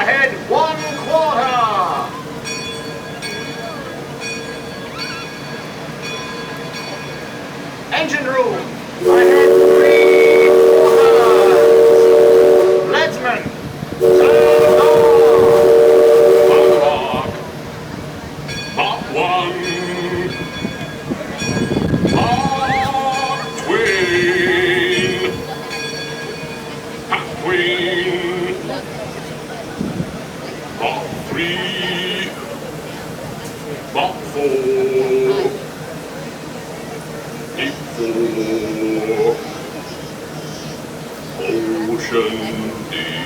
Ahead 1/4. Engine room. Ahead 3/4. Leadsman. Turn on. Hot one. Hot twin. Hot twin. Hot three. Hot four. Deep four. Ocean deep.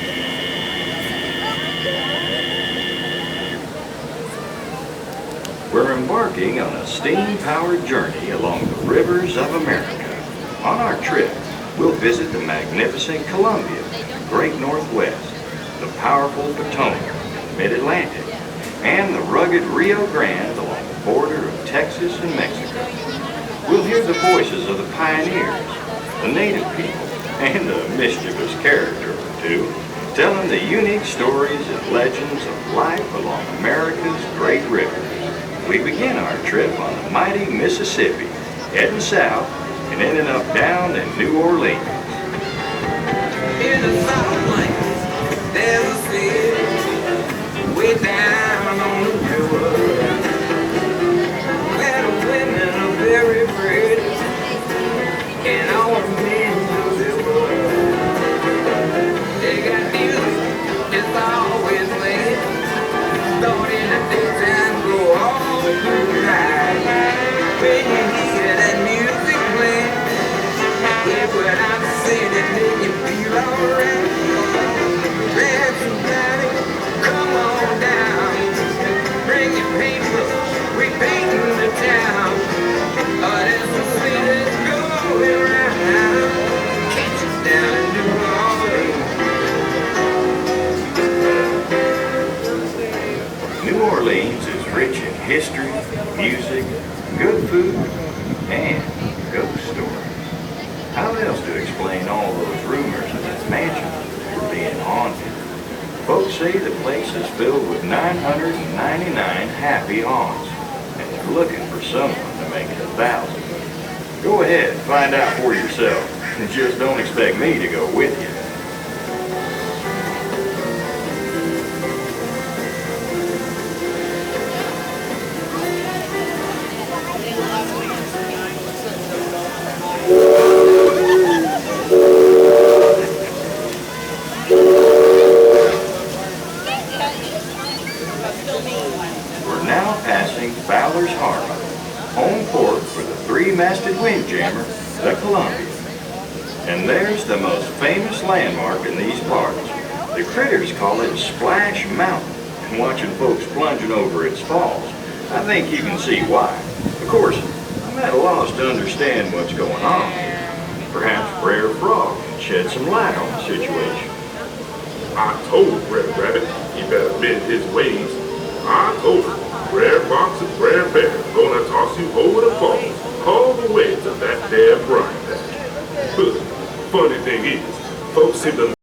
We're embarking on a steam-powered journey along the rivers of America. On our trip, we'll visit the magnificent Columbia, the Great Northwest, the powerful Potomac, Mid-Atlantic, and the rugged Rio Grande along the border of Texas and Mexico. We'll hear the voices of the pioneers, the native people, and a mischievous character or two, telling the unique stories and legends of life along America's great rivers. We begin our trip on the mighty Mississippi, heading south and ending up down in New Orleans. In the Southland, there's a city way down on the river, where the women are very pretty and all the men deliver. They got music, it's always playing, start in the daytime, go all through the night. When you hear that music playing, yeah, when I'm singing, then you feel alright. Grab somebody, come on down. Bring your paper, we painting the town. Oh, there's some sweetest going around. Catch us down in New Orleans. New Orleans is rich in history, music, good food, and ghost stories. How else to explain all those rumors of that mansion for being haunted? Folks say the place is filled with 999 happy haunts, and they're looking for someone to make it 1,000. Go ahead, find out for yourself, and just don't expect me to go with you. We're now passing Fowler's Harbor, home port for the three-masted windjammer, the Columbia. And there's the most famous landmark in these parts. The critters call it Splash Mountain, and watching folks plunging over its falls, I think you can see why. Of course, I'm at a loss to understand what's going on here. Perhaps Brer Frog can shed some light on the situation. I told Brer Rabbit he better mend his ways. I told him, Brer Fox and Brer Bear gonna toss you over the falls all the way to that there brine patch. But funny thing is, folks seem to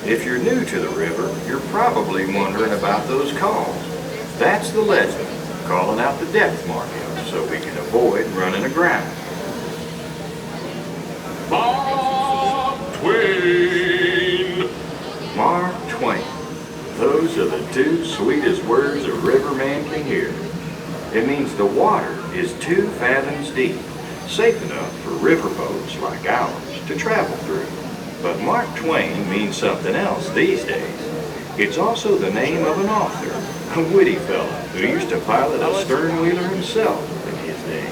If you're new to the river, you're probably wondering about those calls. That's the leadsman calling out the depth markings so we can avoid running aground. Mark Twain! Mark Twain. Those are the two sweetest words a riverman can hear. It means the water is 2 fathoms deep, safe enough for riverboats like ours to travel through. But Mark Twain means something else these days. It's also the name of an author, a witty fella who used to pilot a stern-wheeler himself in his day.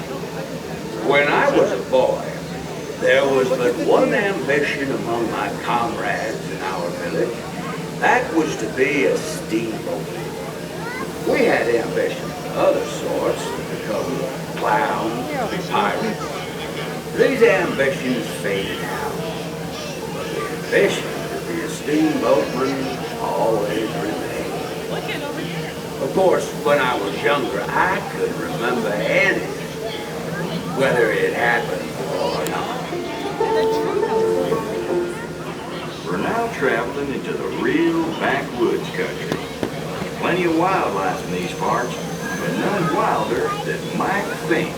When I was a boy, there was but one ambition among my comrades in our village. That was to be a steamboat. We had ambitions of other sorts, to become clowns, to be pirates. These ambitions faded out. But the ambition to be a steamboatman always remained. Of course, when I was younger, I could remember anything, whether it happened or not. We're now traveling into the real backwoods country. Plenty of wildlife in these parts, but none wilder than Mike Fink.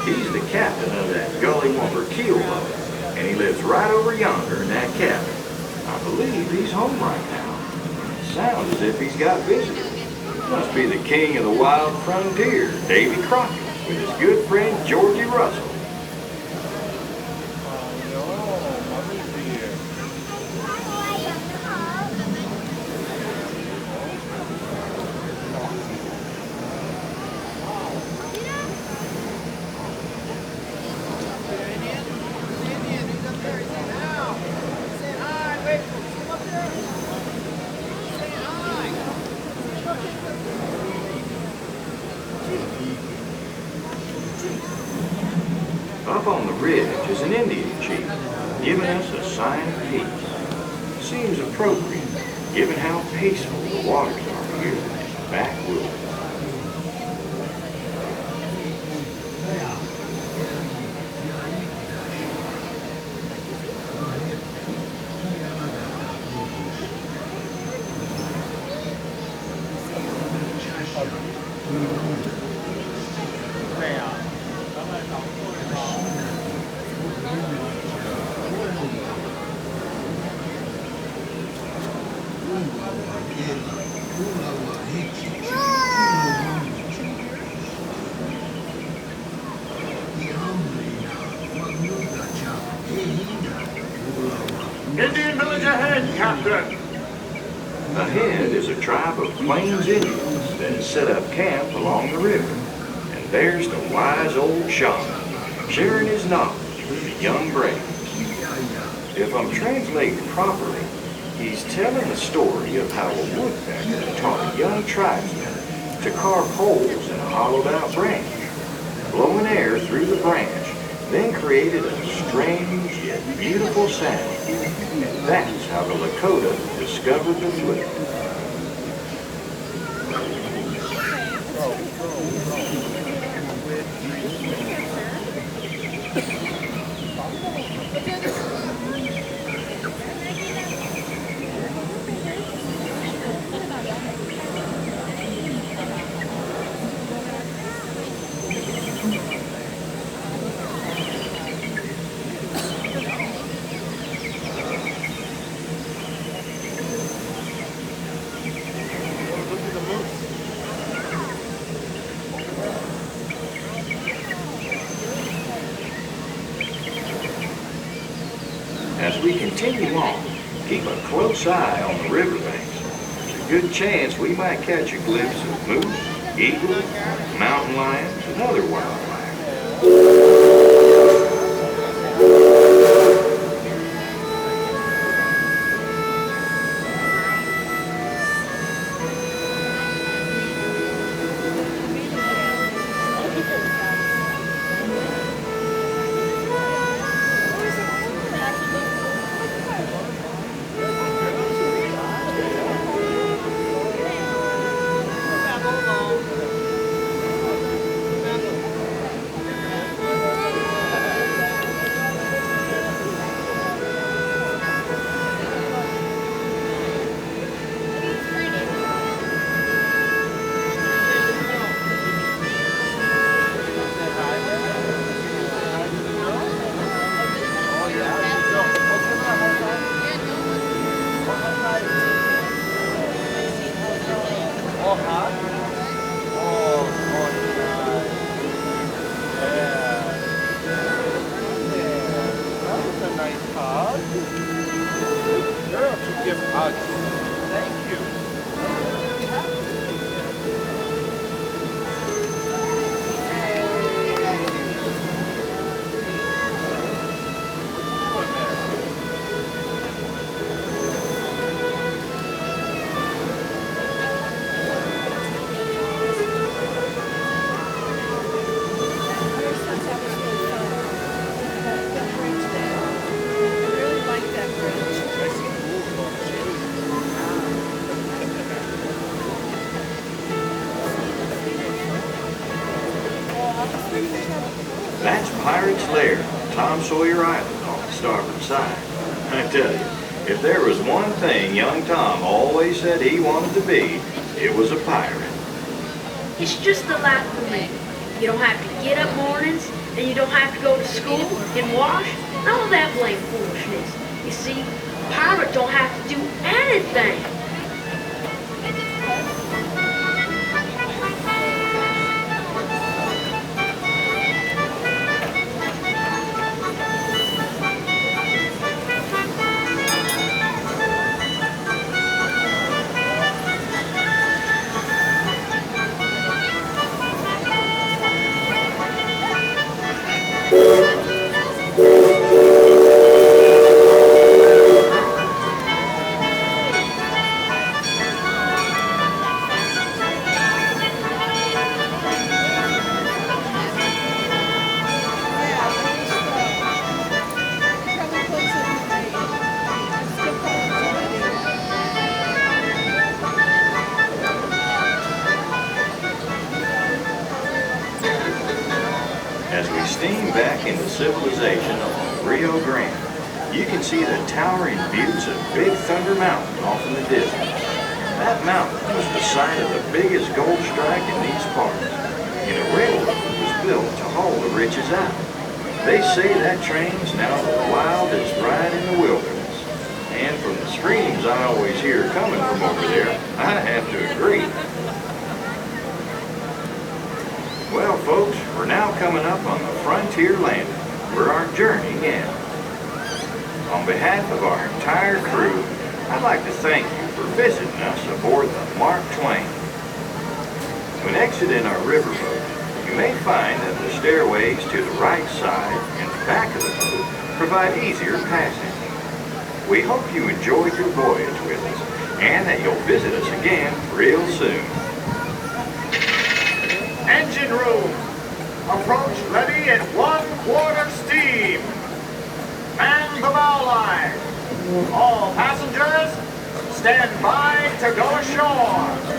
He's the captain of that Gully Wumper keel boat, and he lives right over yonder in that cabin. I believe he's home right now. Sounds as if he's got visitors. Must be the king of the wild frontier, Davy Crockett, with his good friend Georgie Russell. Up on the ridge is an Indian chief, giving us a sign of peace. Seems appropriate, given how peaceful the waters are here in the backwoods. Indian village ahead, Captain. Ahead is a tribe of Plains Indians that has set up camp along the river. And there's the wise old shaman, sharing his knowledge with the young braves. If I'm translating properly, he's telling the story of how a woodpecker taught a young tribesman to carve holes in a hollowed-out branch, blowing air through the branch, then created a strange yet beautiful sound. And that's how the Lakota discovered the flute. As we continue on, keep a close eye on the riverbanks. There's a good chance we might catch a glimpse of moose, eagles, mountain lions, and other wildlife. Girl, to give hugs. Thank you. That's Pirate's Lair, Tom Sawyer Island on the starboard side. I tell you, if there was one thing young Tom always said he wanted to be, it was a pirate. It's just the life for me. You don't have to get up mornings, and you don't have to go to school and wash, and all that blame foolishness. You see, a pirate don't have to do anything. As we steam back into civilization on Rio Grande, you can see the towering buttes of Big Thunder Mountain off in the distance. That mountain was the site of the biggest gold strike in these parts, and a railroad was built to haul the riches out. They say that train's now the wildest ride in the wilderness, and from the screams I always hear coming from over there, I have to agree. Well, folks, we're now coming up on the Frontier Landing, where our journey ends. On behalf of our entire crew, I'd like to thank you for visiting us aboard the Mark Twain. When exiting our riverboat, you may find that the stairways to the right side and the back of the boat provide easier passage. We hope you enjoyed your voyage with us, and that you'll visit us again real soon. Engine room. Approach ready at 1/4 steam. Man the bow line. All passengers, stand by to go ashore.